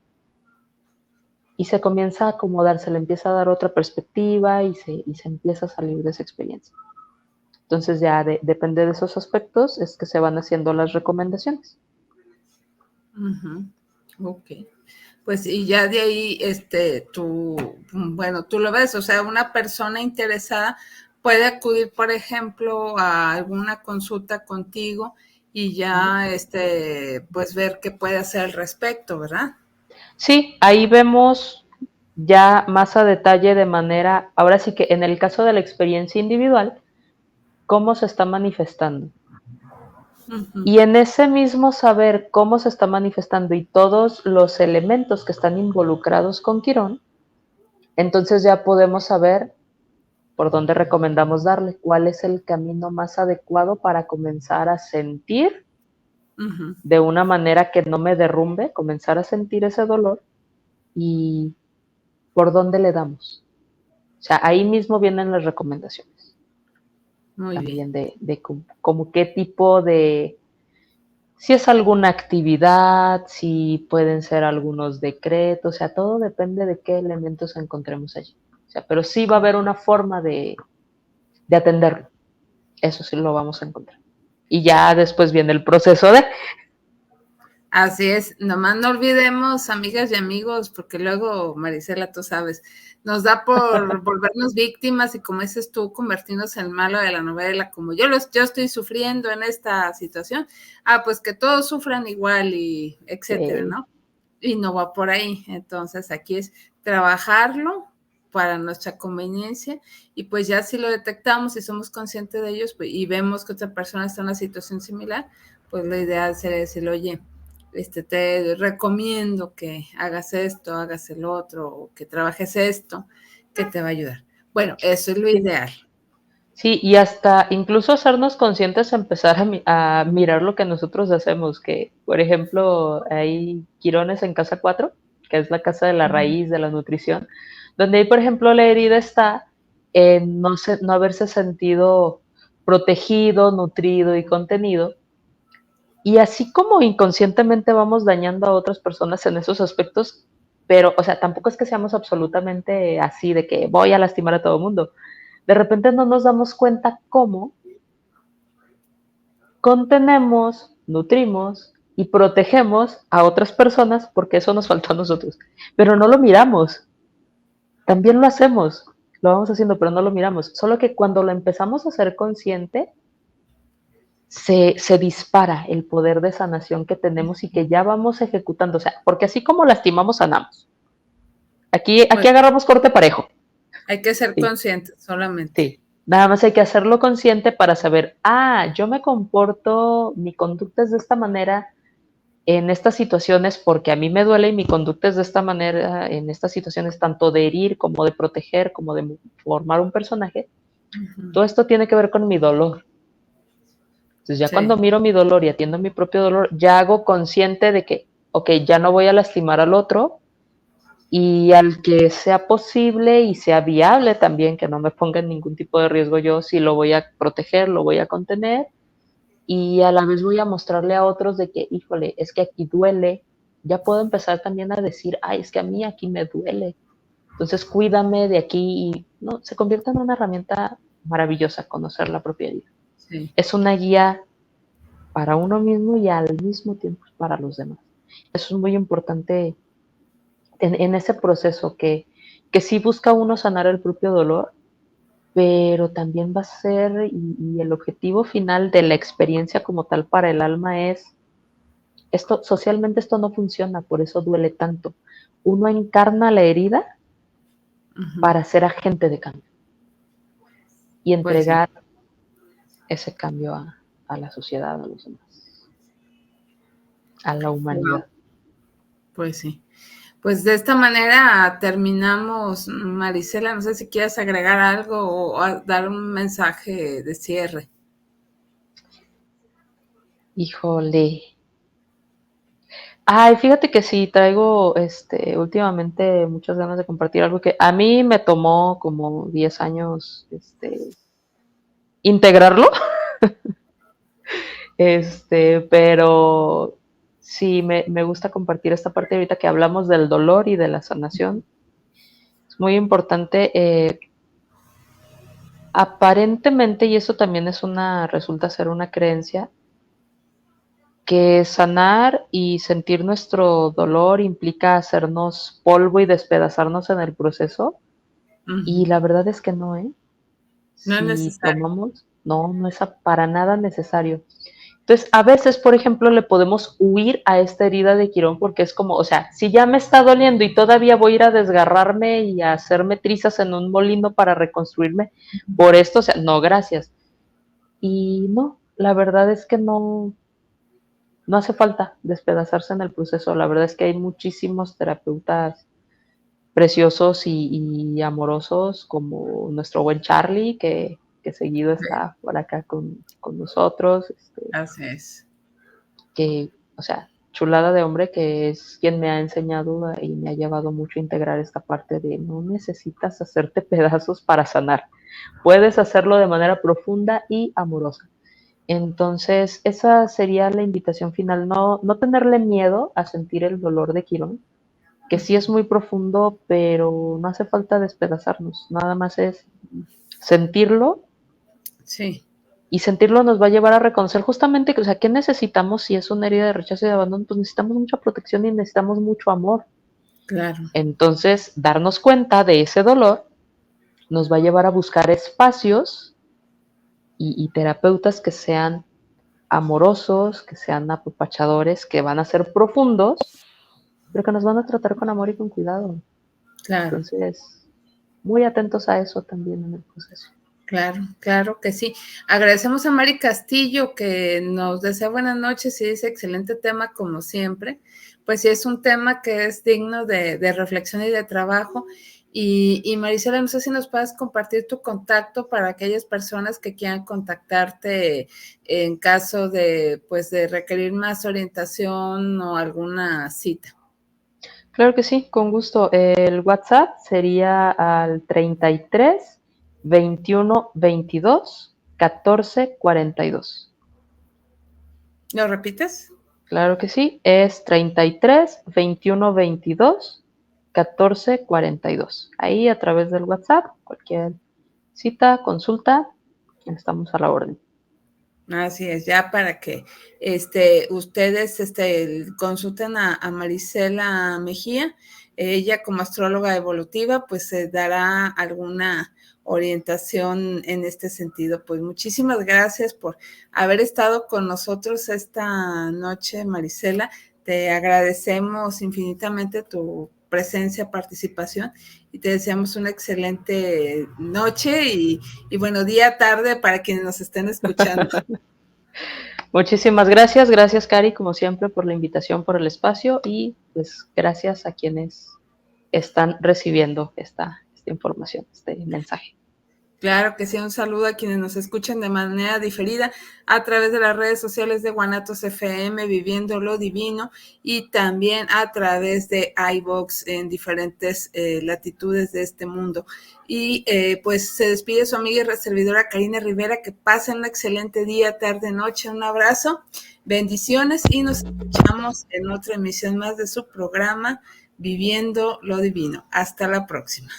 y se comienza a acomodar, se le empieza a dar otra perspectiva y se empieza a salir de esa experiencia. Entonces ya depende de esos aspectos es que se van haciendo las recomendaciones. Ujú. Ok. Pues y ya de ahí, bueno, tú lo ves, o sea, una persona interesada puede acudir, por ejemplo, a alguna consulta contigo y ya, pues ver qué puede hacer al respecto, ¿verdad? Sí, ahí vemos ya más a detalle de manera, ahora sí que en el caso de la experiencia individual, cómo se está manifestando. Ujú. Y en ese mismo saber cómo se está manifestando y todos los elementos que están involucrados con Quirón, entonces ya podemos saber por dónde recomendamos darle, cuál es el camino más adecuado para comenzar a sentir Ujú. de una manera que no me derrumbe, comenzar a sentir ese dolor y por dónde le damos. O sea, ahí mismo vienen las recomendaciones Muy bien. también de como qué tipo de, si es alguna actividad, si pueden ser algunos decretos, o sea, todo depende de qué elementos encontremos allí. O sea, pero sí va a haber una forma de atenderlo. Eso sí lo vamos a encontrar. Y ya después viene el proceso de... Así es, nomás no olvidemos, amigas y amigos, porque luego, Marisela, tú sabes, nos da por volvernos víctimas y como dices tú, convertirnos en el malo de la novela, como yo estoy sufriendo en esta situación, pues que todos sufran igual y etcétera, Sí, ¿no? Y no va por ahí. Entonces, aquí es trabajarlo para nuestra conveniencia y pues ya si lo detectamos y somos conscientes de ellos pues, y vemos que otra persona está en una situación similar, pues lo ideal sería decirle, oye, te recomiendo que hagas esto, hagas el otro, o que trabajes esto, que te va a ayudar. Bueno, eso es lo sí. ideal. Sí, y hasta incluso hacernos conscientes, empezar a mirar lo que nosotros hacemos, que por ejemplo hay quirones en casa 4, que es la casa de la Ujú. raíz de la nutrición, donde ahí por ejemplo la herida está en no haberse sentido protegido, nutrido y contenido, y así como inconscientemente vamos dañando a otras personas en esos aspectos, pero o sea, tampoco es que seamos absolutamente así de que voy a lastimar a todo el mundo. De repente no nos damos cuenta cómo contenemos, nutrimos y protegemos a otras personas porque eso nos faltó a nosotros. Pero no lo miramos. También lo hacemos. Lo vamos haciendo, pero no lo miramos. Solo que cuando lo empezamos a hacer consciente, se dispara el poder de sanación que tenemos y que ya vamos ejecutando. O sea, porque así como lastimamos, sanamos. Aquí Pues agarramos corte parejo. hay que ser Sí. conscientes solamente. Sí, nada más hay que hacerlo consciente para saber, yo me comporto, mi conducta es de esta manera en estas situaciones porque a mí me duele y mi conducta es de esta manera en estas situaciones, tanto de herir como de proteger, como de formar un personaje. Ujú. Todo esto tiene que ver con mi dolor. Entonces ya cuando Sí, miro mi dolor y atiendo mi propio dolor, ya hago consciente de que, ok, ya no voy a lastimar al otro, y al que sea posible y sea viable también, que no me ponga en ningún tipo de riesgo yo, sí lo voy a proteger, lo voy a contener y a la vez voy a mostrarle a otros de que, híjole, es que aquí duele. Ya puedo empezar también a decir, ay, es que a mí aquí me duele. Entonces cuídame de aquí y no, se convierte en una herramienta maravillosa conocer la propia herida. sí, Es una guía para uno mismo y al mismo tiempo para los demás. Eso es muy importante en ese proceso que sí busca uno sanar el propio dolor, pero también va a ser, y el objetivo final de la experiencia como tal para el alma es, socialmente esto no funciona, por eso duele tanto. Uno encarna la herida ujú. para ser agente de cambio y Pues sí, entregar ese cambio a la sociedad, a los demás, a la wow, humanidad. pues sí. Pues de esta manera terminamos, Marisela. No sé si quieres agregar algo o dar un mensaje de cierre. Híjole. Ay, fíjate que sí, traigo últimamente muchas ganas de compartir algo que a mí me tomó como 10 años integrarlo, pero sí me gusta compartir esta parte ahorita que hablamos del dolor y de la sanación. Es muy importante, aparentemente, y eso también resulta ser una creencia, que sanar y sentir nuestro dolor implica hacernos polvo y despedazarnos en el proceso. Y Ujú. la verdad es que no, ¿eh? No es Si necesario. tomamos, no es para nada necesario. Entonces, a veces, por ejemplo, le podemos huir a esta herida de Quirón porque es como, o sea, si ya me está doliendo y todavía voy a ir a desgarrarme y a hacerme trizas en un molino para reconstruirme por esto, o sea, no, gracias. Y no, la verdad es que no hace falta despedazarse en el proceso. La verdad es que hay muchísimos terapeutas preciosos y amorosos como nuestro buen Charlie, que seguido está por acá con nosotros, Así es. que, o sea, chulada de hombre que es quien me ha enseñado y me ha llevado mucho a integrar esta parte de no necesitas hacerte pedazos para sanar, puedes hacerlo de manera profunda y amorosa. Entonces, esa sería la invitación final, no tenerle miedo a sentir el dolor de Quirón, que sí es muy profundo, pero no hace falta despedazarnos, nada más es sentirlo Sí, y sentirlo nos va a llevar a reconocer justamente que, o sea, ¿qué necesitamos si es una herida de rechazo y de abandono? Pues necesitamos mucha protección y necesitamos mucho amor. claro. Entonces, darnos cuenta de ese dolor nos va a llevar a buscar espacios y terapeutas que sean amorosos, que sean apapachadores, que van a ser profundos, pero que nos van a tratar con amor y con cuidado. Claro, Entonces, muy atentos a eso también en el proceso. claro, claro que sí. Agradecemos a Mari Castillo que nos desea buenas noches y dice excelente tema como siempre. Pues sí, es un tema que es digno de reflexión y de trabajo. Y Marisela, no sé si nos puedes compartir tu contacto para aquellas personas que quieran contactarte en caso de, pues, de requerir más orientación o alguna cita. Claro que sí, con gusto. El WhatsApp sería al 33 21 22 14 42. ¿Lo repites? Claro que sí, es 33 21 22 14 42. Ahí a través del WhatsApp, cualquier cita, consulta, estamos a la orden. Así es, ya para que ustedes consulten a Marisela Mejía. Ella como astróloga evolutiva pues se dará alguna orientación en este sentido. Pues muchísimas gracias por haber estado con nosotros esta noche, Marisela. Te agradecemos infinitamente tu presencia, participación, y te deseamos una excelente noche y bueno, día, tarde para quienes nos estén escuchando. Muchísimas gracias, gracias Cari, como siempre, por la invitación, por el espacio y pues gracias a quienes están recibiendo esta información, este mensaje. Claro que sí, un saludo a quienes nos escuchan de manera diferida a través de las redes sociales de Guanatos FM, Viviendo lo Divino, y también a través de iVoox en diferentes latitudes de este mundo. Y pues se despide su amiga y servidora Karina Rivera. Que pasen un excelente día, tarde, noche. Un abrazo, bendiciones y nos escuchamos en otra emisión más de su programa Viviendo lo Divino. Hasta la próxima.